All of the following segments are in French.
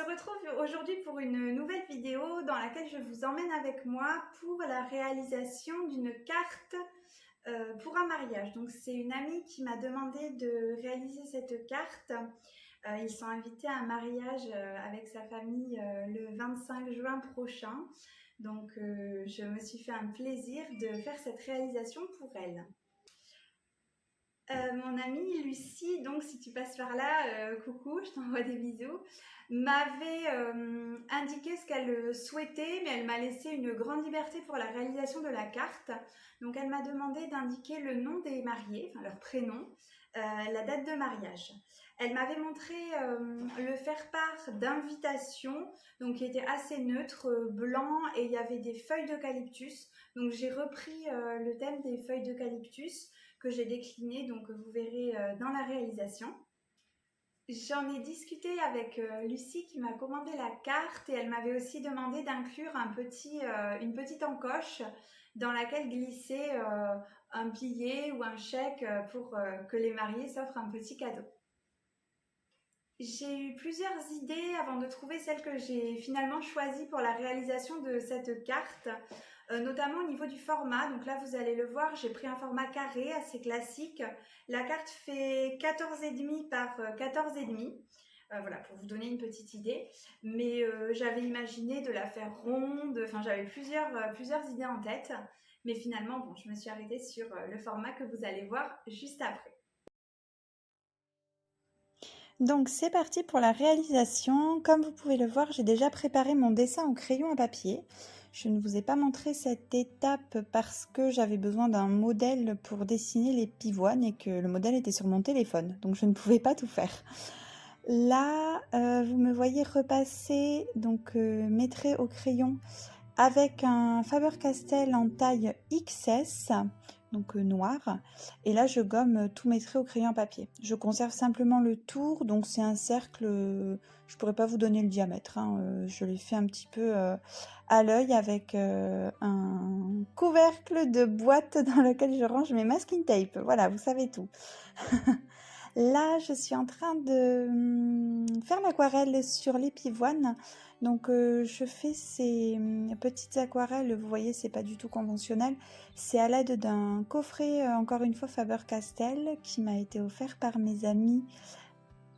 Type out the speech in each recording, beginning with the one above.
retrouve aujourd'hui pour une nouvelle vidéo dans laquelle je vous emmène avec moi pour la réalisation d'une carte pour un mariage. Donc c'est une amie qui m'a demandé de réaliser cette carte. Ils sont invités à un mariage avec sa famille le 25 juin prochain. Donc je me suis fait un plaisir de faire cette réalisation pour elle. Mon amie Lucie, donc si tu passes par là, coucou, je t'envoie des bisous, m'avait indiqué ce qu'elle souhaitait, mais elle m'a laissé une grande liberté pour la réalisation de la carte. Donc elle m'a demandé d'indiquer le nom des mariés, enfin leur prénom, la date de mariage. Elle m'avait montré le faire-part d'invitation, donc qui était assez neutre, blanc, et il y avait des feuilles d'eucalyptus. Donc j'ai repris le thème des feuilles d'eucalyptus que j'ai décliné, donc vous verrez dans la réalisation. J'en ai discuté avec Lucie qui m'a commandé la carte et elle m'avait aussi demandé d'inclure une petite encoche dans laquelle glisser un billet ou un chèque pour que les mariés s'offrent un petit cadeau. J'ai eu plusieurs idées avant de trouver celle que j'ai finalement choisie pour la réalisation de cette carte, notamment au niveau du format. Donc là, vous allez le voir, j'ai pris un format carré assez classique. La carte fait 14,5 par 14,5. Voilà, pour vous donner une petite idée. Mais j'avais imaginé de la faire ronde, enfin j'avais plusieurs idées en tête. Mais finalement, bon, je me suis arrêtée sur le format que vous allez voir juste après. Donc c'est parti pour la réalisation. Comme vous pouvez le voir, j'ai déjà préparé mon dessin au crayon à papier. Je ne vous ai pas montré cette étape parce que j'avais besoin d'un modèle pour dessiner les pivoines et que le modèle était sur mon téléphone, donc je ne pouvais pas tout faire. Là, vous me voyez repasser mes traits au crayon avec un Faber-Castell en taille XS, noir. Et là, je gomme tous mes traits au crayon à papier. Je conserve simplement le tour, donc c'est un cercle, je pourrais pas vous donner le diamètre, je l'ai fait un petit peu à l'œil avec un couvercle de boîte dans lequel je range mes masking tape. Voilà, vous savez tout. Là, je suis en train de faire l'aquarelle sur les pivoines. Donc, je fais ces petites aquarelles. Vous voyez, c'est pas du tout conventionnel. C'est à l'aide d'un coffret, encore une fois Faber-Castell, qui m'a été offert par mes amis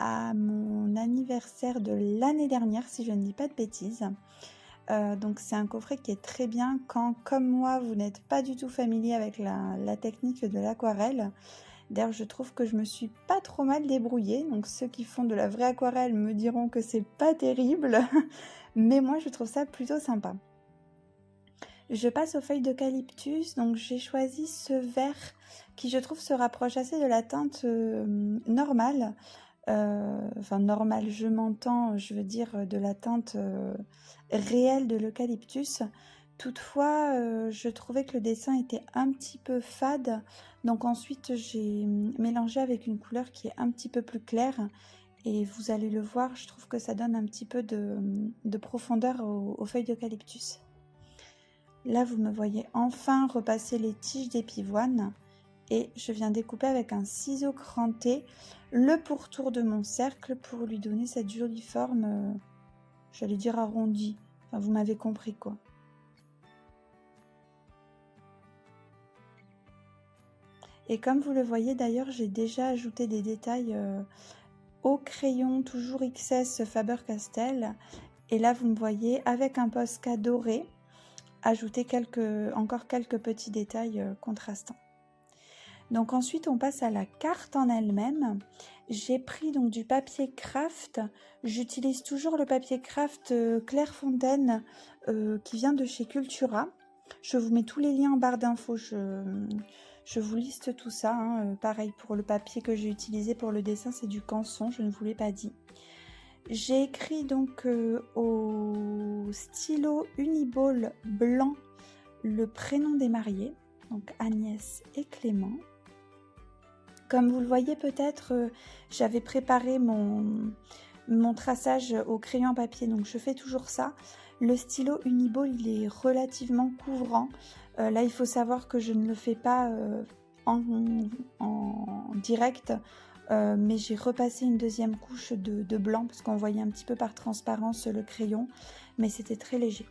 à mon anniversaire de l'année dernière, si je ne dis pas de bêtises. Donc, c'est un coffret qui est très bien quand, comme moi, vous n'êtes pas du tout familier avec la technique de l'aquarelle. D'ailleurs, je trouve que je me suis pas trop mal débrouillée. Donc, ceux qui font de la vraie aquarelle me diront que c'est pas terrible. Mais moi, je trouve ça plutôt sympa. Je passe aux feuilles d'eucalyptus. Donc, j'ai choisi ce vert qui, je trouve, se rapproche assez de la teinte normale. Enfin, normale, je m'entends, je veux dire de la teinte réelle de l'eucalyptus. Toutefois, je trouvais que le dessin était un petit peu fade, donc ensuite j'ai mélangé avec une couleur qui est un petit peu plus claire et vous allez le voir, je trouve que ça donne un petit peu de profondeur aux feuilles d'eucalyptus. Là, vous me voyez enfin repasser les tiges des pivoines et je viens découper avec un ciseau cranté le pourtour de mon cercle pour lui donner cette jolie forme, j'allais dire arrondie, enfin vous m'avez compris quoi. Et comme vous le voyez d'ailleurs, j'ai déjà ajouté des détails au crayon, toujours XS Faber-Castell. Et là, vous me voyez avec un Posca doré, ajouter encore quelques petits détails contrastants. Donc ensuite, on passe à la carte en elle-même. J'ai pris donc du papier craft. J'utilise toujours le papier craft Clairefontaine qui vient de chez Cultura. Je vous mets tous les liens en barre d'infos. Je vous liste tout ça. Pareil pour le papier que j'ai utilisé pour le dessin, c'est du Canson, je ne vous l'ai pas dit. J'ai écrit donc au stylo Uniball blanc le prénom des mariés, donc Agnès et Clément. Comme vous le voyez peut-être, j'avais préparé mon traçage au crayon à papier, donc je fais toujours ça. Le stylo Uniball, il est relativement couvrant. Là, il faut savoir que je ne le fais pas en direct. mais j'ai repassé une deuxième couche de blanc parce qu'on voyait un petit peu par transparence le crayon, mais c'était très léger.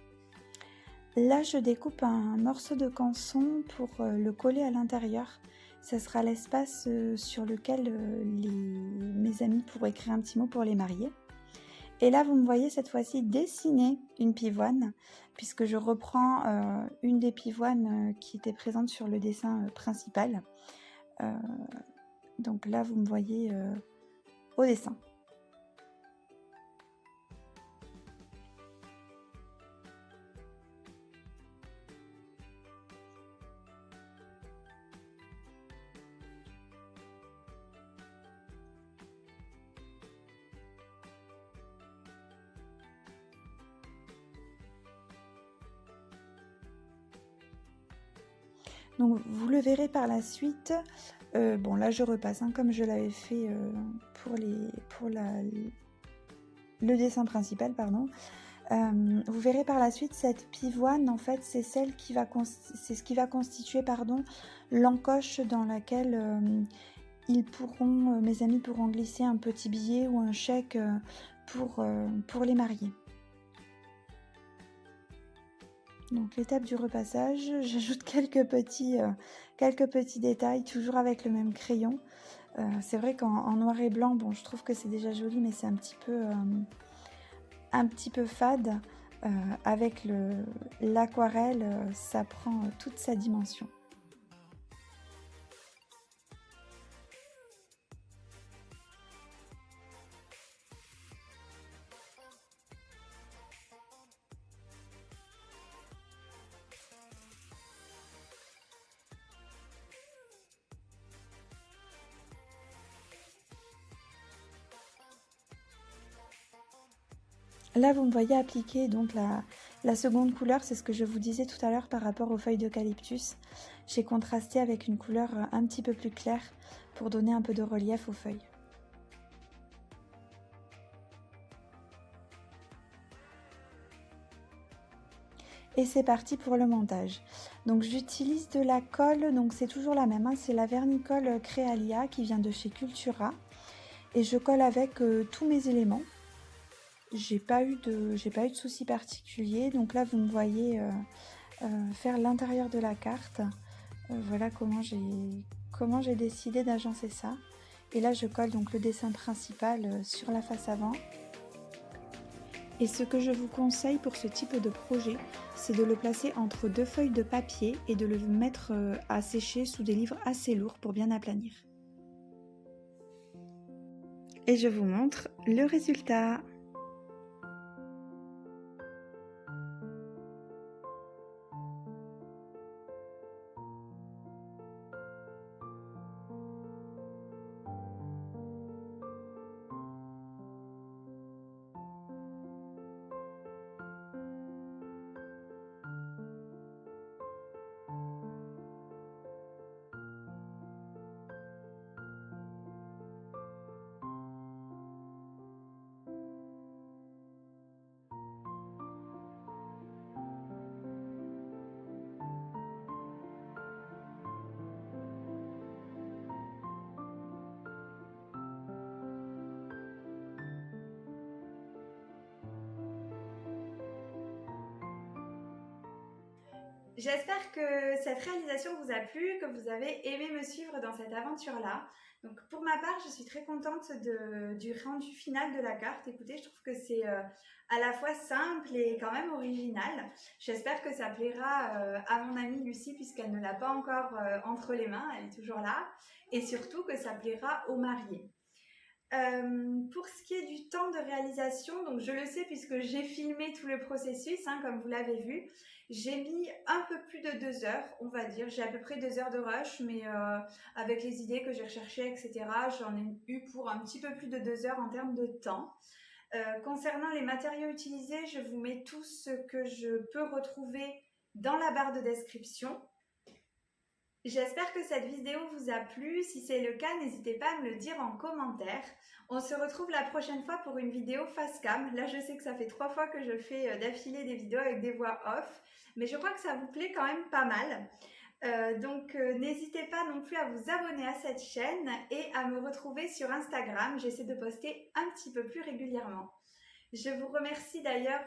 Là, je découpe un morceau de canson pour le coller à l'intérieur. Ça sera l'espace sur lequel mes amis pourraient écrire un petit mot pour les marier. Et là, vous me voyez cette fois-ci dessiner une pivoine, puisque je reprends une des pivoines qui était présente sur le dessin principal. Donc là, vous me voyez au dessin. Donc vous le verrez par la suite. Bon là je repasse comme je l'avais fait pour le dessin principal, pardon. Vous verrez par la suite cette pivoine, en fait c'est ce qui va constituer l'encoche dans laquelle mes amis pourront glisser un petit billet ou un chèque pour les mariés. Donc l'étape du repassage, j'ajoute quelques petits détails, toujours avec le même crayon. C'est vrai qu'en noir et blanc, bon, je trouve que c'est déjà joli, mais c'est un petit peu fade. Avec l'aquarelle, ça prend toute sa dimension. Là, vous me voyez appliquer donc la seconde couleur, c'est ce que je vous disais tout à l'heure par rapport aux feuilles d'eucalyptus. J'ai contrasté avec une couleur un petit peu plus claire pour donner un peu de relief aux feuilles. Et c'est parti pour le montage. Donc j'utilise de la colle, donc c'est toujours la même, c'est la vernicole Créalia qui vient de chez Cultura. Et je colle avec tous mes éléments. J'ai pas eu de soucis particuliers. Donc là, vous me voyez faire l'intérieur de la carte. Voilà comment j'ai décidé d'agencer ça. Et là, je colle donc le dessin principal sur la face avant. Et ce que je vous conseille pour ce type de projet, c'est de le placer entre deux feuilles de papier et de le mettre à sécher sous des livres assez lourds pour bien aplanir. Et je vous montre le résultat. J'espère que cette réalisation vous a plu, que vous avez aimé me suivre dans cette aventure-là. Donc pour ma part, je suis très contente du rendu final de la carte. Écoutez, je trouve que c'est à la fois simple et quand même original. J'espère que ça plaira à mon amie Lucie puisqu'elle ne l'a pas encore entre les mains, elle est toujours là. Et surtout que ça plaira aux mariés. Pour ce qui est du temps de réalisation, donc je le sais puisque j'ai filmé tout le processus, comme vous l'avez vu. J'ai mis un peu plus de 2 heures, on va dire. J'ai à peu près 2 heures de rush, mais avec les idées que j'ai recherchées, etc., j'en ai eu pour un petit peu plus de 2 heures en termes de temps. Concernant les matériaux utilisés, je vous mets tout ce que je peux retrouver dans la barre de description. J'espère que cette vidéo vous a plu. Si c'est le cas, n'hésitez pas à me le dire en commentaire. On se retrouve la prochaine fois pour une vidéo face cam. Là, je sais que ça fait 3 fois que je fais d'affilée des vidéos avec des voix off, mais je crois que ça vous plaît quand même pas mal. N'hésitez pas non plus à vous abonner à cette chaîne et à me retrouver sur Instagram. J'essaie de poster un petit peu plus régulièrement. Je vous remercie d'ailleurs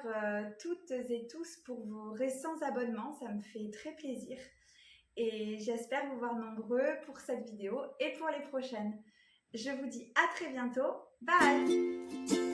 toutes et tous pour vos récents abonnements, ça me fait très plaisir. Et j'espère vous voir nombreux pour cette vidéo et pour les prochaines. Je vous dis à très bientôt. Bye!